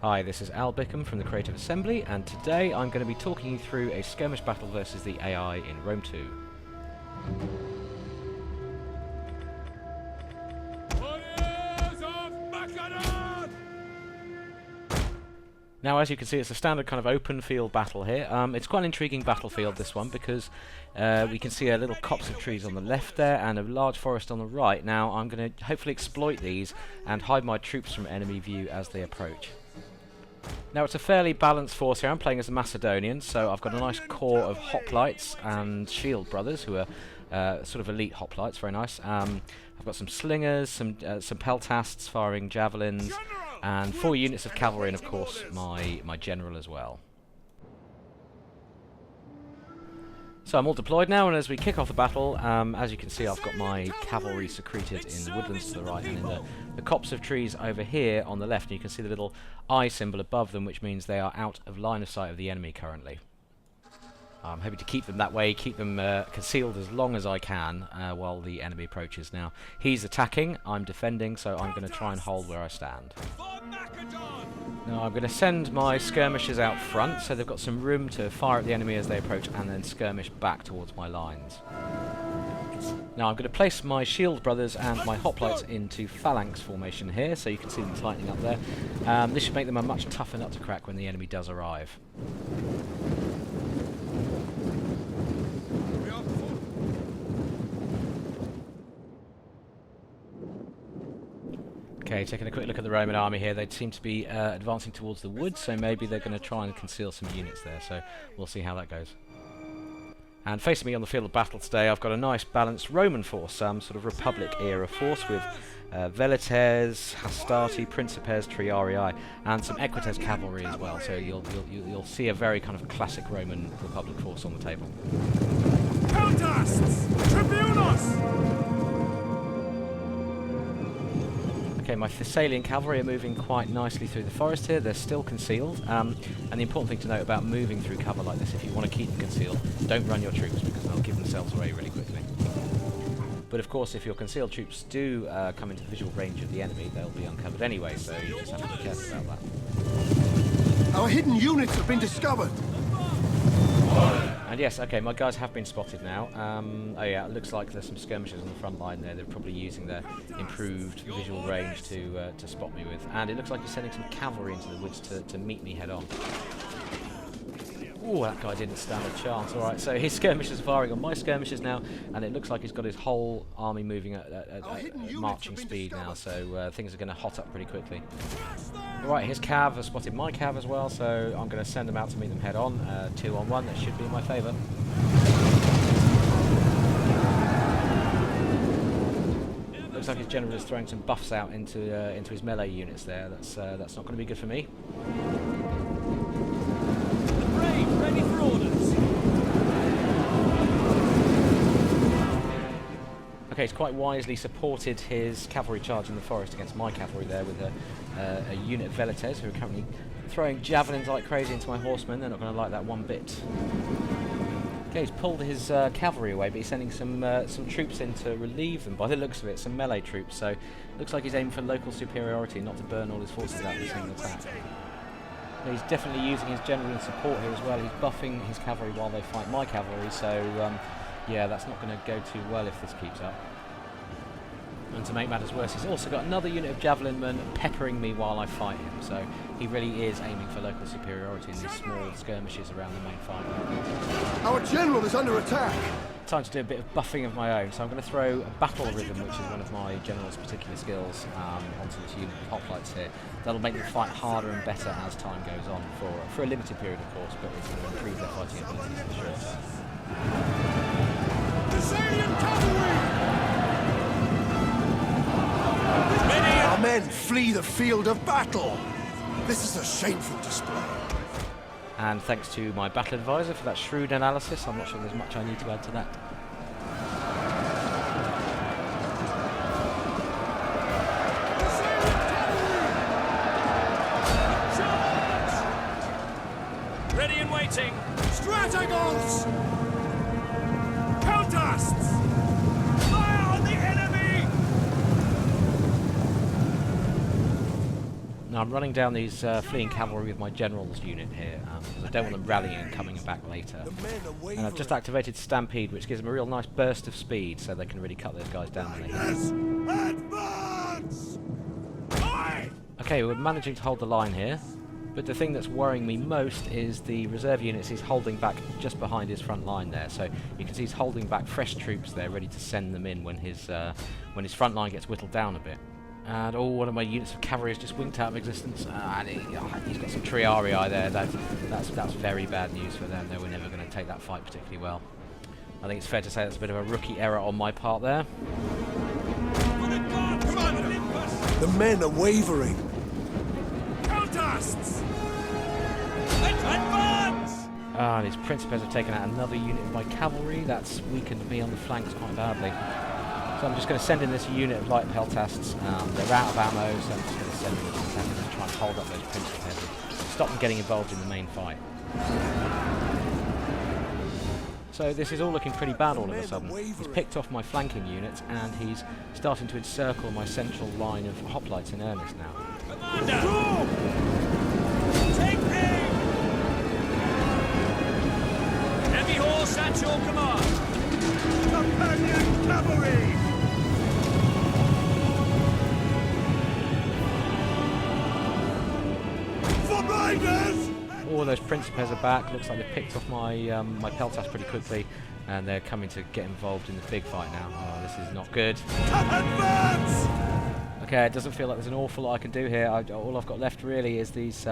Hi, this is Al Bickham from the Creative Assembly, and today I'm going to be talking you through a skirmish battle versus the AI in Rome 2. Now, as you can see, it's a standard kind of open field battle here. It's quite an intriguing battlefield, this one, because we can see a little copse of trees on the left there and a large forest on the right. Now, I'm going to hopefully exploit these and hide my troops from enemy view as they approach. Now, it's a fairly balanced force here. I'm playing as a Macedonian, so I've got a nice core of hoplites and shield brothers, who are sort of elite hoplites, very nice. I've got some slingers, some peltasts firing javelins, and 4 units of cavalry, and of course my general as well. So I'm all deployed now, and as we kick off the battle, as you can see, I've got my cavalry secreted in the woodlands to the right and in the copse of trees over here on the left. And you can see the little eye symbol above them, which means they are out of line of sight of the enemy currently. I'm hoping to keep them that way, keep them concealed as long as I can while the enemy approaches. Now, he's attacking, I'm defending, so I'm going to try and hold where I stand. Now, I'm going to send my skirmishers out front, so they've got some room to fire at the enemy as they approach and then skirmish back towards my lines. Now, I'm going to place my shield brothers and my hoplites into phalanx formation here, so you can see them tightening up there. This should make them a much tougher nut to crack when the enemy does arrive. Okay, taking a quick look at the Roman army here, they seem to be advancing towards the woods, so maybe they're going to try and conceal some units there, so we'll see how that goes. And facing me on the field of battle today, I've got a nice balanced Roman force, sort of Republic-era force with Velites, Hastati, Principes, Triarii, and some Equites cavalry as well, so you'll see a very kind of classic Roman Republic force on the table. Countast! Tribunos! Okay, my Thessalian cavalry are moving quite nicely through the forest here. They're still concealed, and the important thing to note about moving through cover like this, if you want to keep them concealed, don't run your troops because they'll give themselves away really quickly. But of course, if your concealed troops do come into visual range of the enemy, they'll be uncovered anyway, so you just have to be careful about that. Our hidden units have been discovered! And yes, okay, my guys have been spotted now. Oh yeah, it looks like there's some skirmishers on the front line there. They're probably using their improved visual range to spot me with. And it looks like he's sending some cavalry into the woods to meet me head on. Ooh, that guy didn't stand a chance. Alright, so his skirmishers are firing on my skirmishers now, and it looks like he's got his whole army moving at marching speed now, so things are going to hot up pretty quickly. Alright, his cav has spotted my cav as well, so I'm going to send them out to meet them head on. 2 on 1, that should be in my favour. Looks like his general is throwing some buffs out into his melee units there. That's not going to be good for me. Ready for orders! Okay, he's quite wisely supported his cavalry charge in the forest against my cavalry there with a unit of Velites who are currently throwing javelins like crazy into my horsemen. They're not going to like that one bit. Okay, he's pulled his cavalry away, but he's sending some troops in to relieve them. By the looks of it, some melee troops, so it looks like he's aiming for local superiority, not to burn all his forces out in a single attack. He's definitely using his general in support here as well. He's buffing his cavalry while they fight my cavalry, so yeah, that's not going to go too well if this keeps up. And to make matters worse, he's also got another unit of javelin men peppering me while I fight him, so he really is aiming for local superiority in these small skirmishes around the main fight. Our general is under attack! Time to do a bit of buffing of my own, so I'm going to throw a battle rhythm, which is one of my general's particular skills, onto this unit of hoplites here. That'll make them fight harder and better as time goes on, for a limited period of course, but it's going to improve their fighting abilities in the short term. Thessalian cavalry! Our men flee the field of battle! This is a shameful display. And thanks to my battle advisor for that shrewd analysis. I'm not sure there's much I need to add to that. Ready and waiting. Strategons! Countast! Fire on the enemy! Now I'm running down these fleeing cavalry with my general's unit here, because I don't want them rallying and coming back later. And I've just activated Stampede, which gives them a real nice burst of speed, so they can really cut those guys down when they hit. Advance! Okay, we're managing to hold the line here, but the thing that's worrying me most is the reserve units he's holding back just behind his front line there. So you can see he's holding back fresh troops there, ready to send them in when his front line gets whittled down a bit. And one of my units of cavalry has just winked out of existence, and he's got some Triarii there. That's very bad news for them. They were never going to take that fight particularly well. I think it's fair to say that's a bit of a rookie error on my part there. The men are wavering. Contests! Advance! And his Principes have taken out another unit of my cavalry. That's weakened me on the flanks quite badly. So I'm just going to send in this unit of light peltasts. They're out of ammo, so I'm just going to send in this attack and try and hold up those Principes and stop them getting involved in the main fight. So this is all looking pretty bad all of a sudden. He's picked off my flanking units and he's starting to encircle my central line of hoplites in earnest now. Commander! Take aim! Heavy horse at your command! Companion cavalry! For riders! All those Principes are back. Looks like they've picked off my my peltasts pretty quickly, and they're coming to get involved in the big fight now. Oh, this is not good. Advance! Okay, it doesn't feel like there's an awful lot I can do here. All I've got left really is these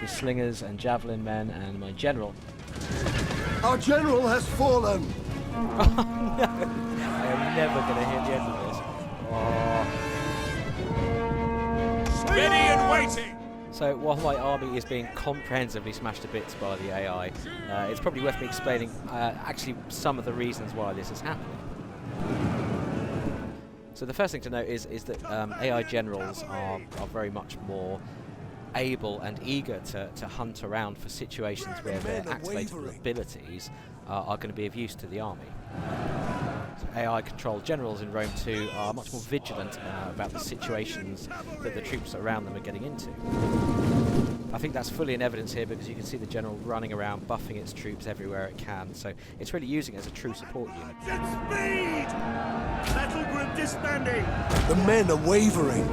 slingers and javelin men and my general. Our general has fallen! Oh, no. I am never going to hit the end of this. Oh. Ready and waiting! So while my army is being comprehensively smashed to bits by the AI, it's probably worth me explaining actually some of the reasons why this is happening. So the first thing to note is that AI generals are very much more able and eager to hunt around for situations where their activatable abilities are going to be of use to the army. So AI-controlled generals in Rome 2 are much more vigilant about the situations that the troops around them are getting into. I think that's fully in evidence here because you can see the general running around, buffing its troops everywhere it can, so it's really using it as a true support unit. Speed! Battle group disbanding! The men are wavering.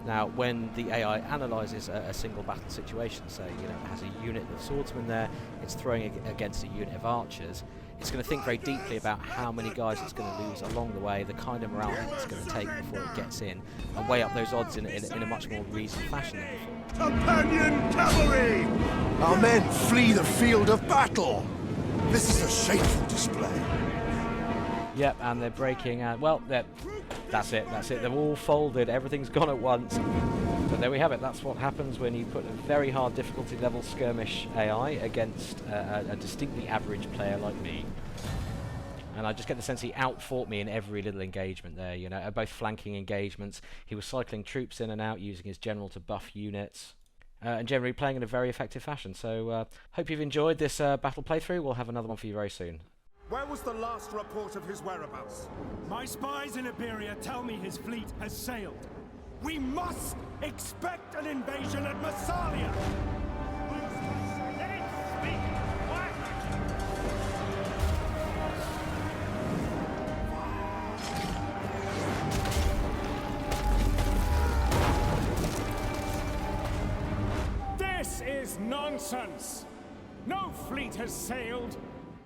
Now, when the AI analyses a single battle situation, say, it has a unit of swordsmen there, it's throwing it against a unit of archers, it's going to think very deeply about how many guys it's going to lose along the way, the kind of morale it's going to take before it gets in, and weigh up those odds in a much more reasoned fashion than before. Companion cavalry! Our men flee the field of battle! This is a shameful display. Yep, and they're breaking, well, that's it, they've all folded, everything's gone at once. But there we have it, that's what happens when you put a very hard difficulty level skirmish AI against a distinctly average player like me. And I just get the sense he outfought me in every little engagement there, both flanking engagements. He was cycling troops in and out, using his general to buff units. And generally playing in a very effective fashion. So, hope you've enjoyed this battle playthrough. We'll have another one for you very soon. Where was the last report of his whereabouts? My spies in Iberia tell me his fleet has sailed. We must expect an invasion at Massalia! This is nonsense! No fleet has sailed!